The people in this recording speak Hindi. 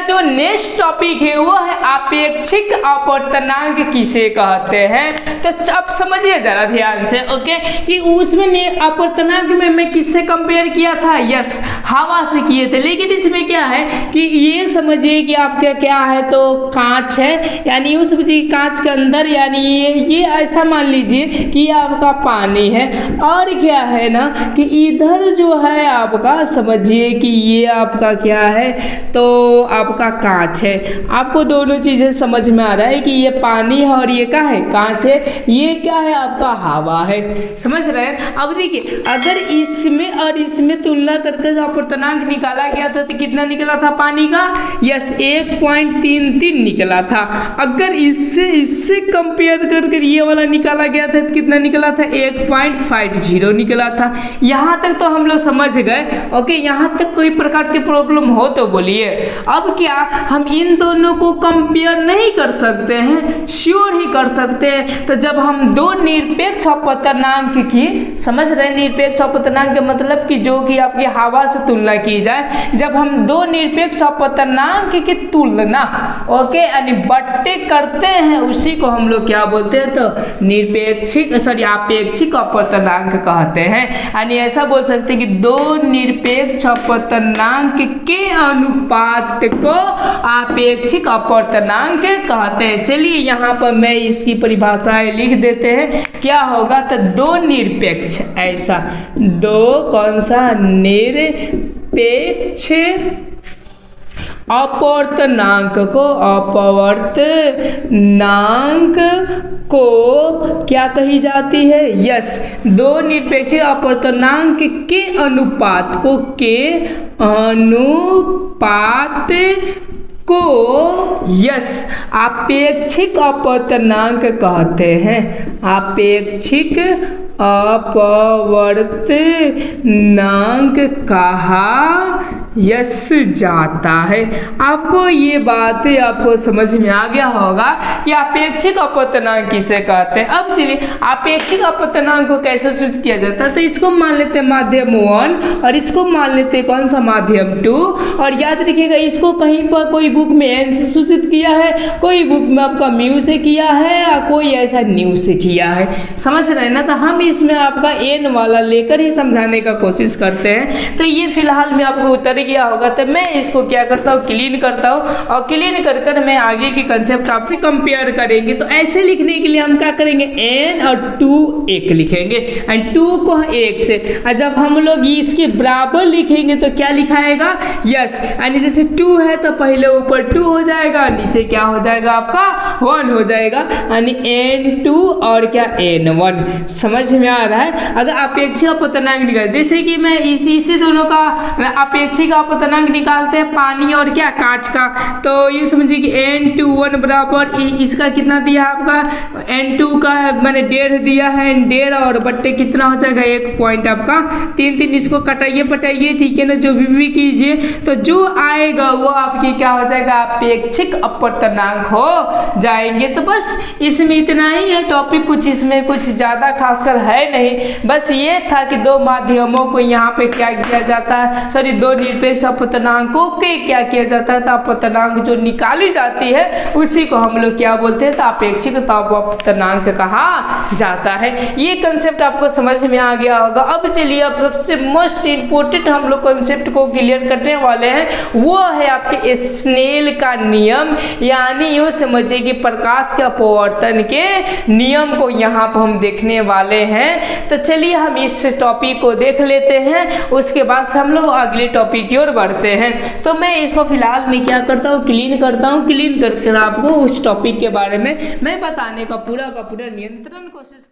जो नेक्स्ट टॉपिक है वो है अपेक्षिक अपवर्तनांक किसे कहते हैं। तो अब समझिए जरा ध्यान से, ओके, कि उसमें अपवर्तनांक में मैं किससे कंपेयर किया था, यस हवा से किए थे। लेकिन इसमें क्या है कि ये समझिए कि आपका क्या है, तो कांच है, यानी यूँ समझिए कांच के अंदर, यानी ये ऐसा मान लीजिए कि ये आपका पानी है, और क्या है ना कि इधर जो है आपका समझिए कि ये आपका क्या है, तो आपका कांच है। आपको दोनों चीजें समझ में आ रहा है कि ये पानी है और ये क्या है, कांच है, ये क्या है आपका हवा है, समझ रहे हैं। अब देखिए अगर इसमें और इसमें तुलना करके अपवर्तनांक निकाला गया था तो कितना निकला था पानी का, यस 1.33 निकला था। अगर इससे कंपेयर करके ये वाला निकाला गया था तो कितना निकला था, 1.50 निकला था। यहाँ तक तो हम लोग समझ गए, ओके, यहाँ तक कोई प्रकार की प्रॉब्लम हो तो बोलिए। अब क्या हम इन दोनों को कंपेयर नहीं कर सकते हैं, श्योर ही कर सकते हैं। तो जब हम दो निरपेक्ष अपवर्तनांक की, समझ रहे, निरपेक्ष अपवर्तनांक के मतलब कि जो कि आपकी हवा से तुलना की जाए, जब हम दो निरपेक्ष अपवर्तनांक की तुलना, ओके, यानी बट्टे करते हैं, उसी को हम लोग क्या बोलते हैं, तो निरपेक्षिक अपेक्षिक अपवर्तनांक कहते हैं। यानी ऐसा बोल सकते हैं कि दो निरपेक्ष अपवर्तनांक के अनुपात को अपेक्षिक अपवर्तनांक कहते हैं। चलिए यहाँ पर मैं इसकी परिभाषाएं लिख देते हैं, क्या होगा, तो दो निरपेक्ष, ऐसा दो कौन सा, निरपेक्ष अपवर्तनांक को क्या कही जाती है, यस दो निरपेक्ष अपवर्तनांक के अनुपात को यस अपेक्षिक अपवर्तनांक कहते हैं, अपेक्षिक अपवर्तनांक कहा यस जाता है। आपको ये बातें आपको समझ में आ गया होगा कि अपेक्षिक अपवर्तनांक किसे कहते हैं। अब चलिए अपेक्षिक अपवर्तनांक को कैसे सूचित किया जाता है, तो इसको मान लेते हैं माध्यम 1 और इसको मान लेते हैं कौन सा, माध्यम 2। और याद रखिएगा इसको कहीं पर कोई बुक में एन से सूचित किया है, कोई बुक में आपका म्यू से किया है, या कोई ऐसा न्यू से किया है, समझ रहे हैं ना। तो हम इसमें आपका एन वाला लेकर ही समझाने का कोशिश करते हैं। तो ये फिलहाल में आपको उतर गया होगा, तो मैं इसको क्या करता हूँ, क्लीन करता हूँ, और क्लीन कर कर मैं आगे की कंसेप्ट आपसे कंपेयर करेंगे। तो ऐसे लिखने के लिए हम क्या करेंगे, एन और 2 1 लिखेंगे, एंड 2 को 1 से, और जब हम लोग इसके बराबर लिखेंगे तो क्या लिखाएगा, यस, यानी जैसे 2 है तो पहले ऊपर 2 हो जाएगा, नीचे क्या हो जाएगा आपका 1 हो जाएगा, यानी n2 और क्या n1, समझ में आ रहा है। अगर अपेक्षिक अपवर्तनांक निकाल, जैसे कि मैं इसी दोनों का अपेक्षिक अपवर्तनांक निकालते हैं पानी और क्या कांच का, तो ये समझिए कि n21 बराबर इसका कितना दिया आपका, n2 का मैंने 1.5 दिया है, 1.5 और बट्टे कितना हो जाएगा 1 पॉइंट आपका 3, इसको कटाइए पटाइए, ठीक है ना, जो भी कीजिए, तो जो आएगा वो आपकी क्या हो जाएगा, अपेक्षिक अपवर्तनांक हो जाएंगे। तो बस इसमें इतना ही है टॉपिक, कुछ इसमें कुछ ज़्यादा खासकर है नहीं, बस ये था कि दो माध्यमों को यहाँ पे क्या किया जाता है, सॉरी दो निरपेक्ष अपवर्तनांकों के क्या किया जाता है, तो अपवर्तनांक जो निकाली जाती है उसी को हम लोग क्या बोलते हैं, तो अपेक्षिक अपवर्तनांक कहा जाता है। ये कंसेप्ट आपको समझ में आ गया होगा। अब चलिए अब सबसे मोस्ट इंपोर्टेंट हम लोग कंसेप्ट को क्लियर करने वाले हैं, वो है आपके स्नेल का नियम, यानी यूँ समझिए कि प्रकाश के अपवर्तन के नियम को यहाँ पर हम देखने वाले हैं। तो चलिए हम इस टॉपिक को देख लेते हैं, उसके बाद हम लोग अगले टॉपिक की ओर बढ़ते हैं। तो मैं इसको फिलहाल में क्या करता हूँ, क्लीन करता हूँ, क्लीन करके आपको उस टॉपिक के बारे में मैं बताने का पूरा नियंत्रण कोशिश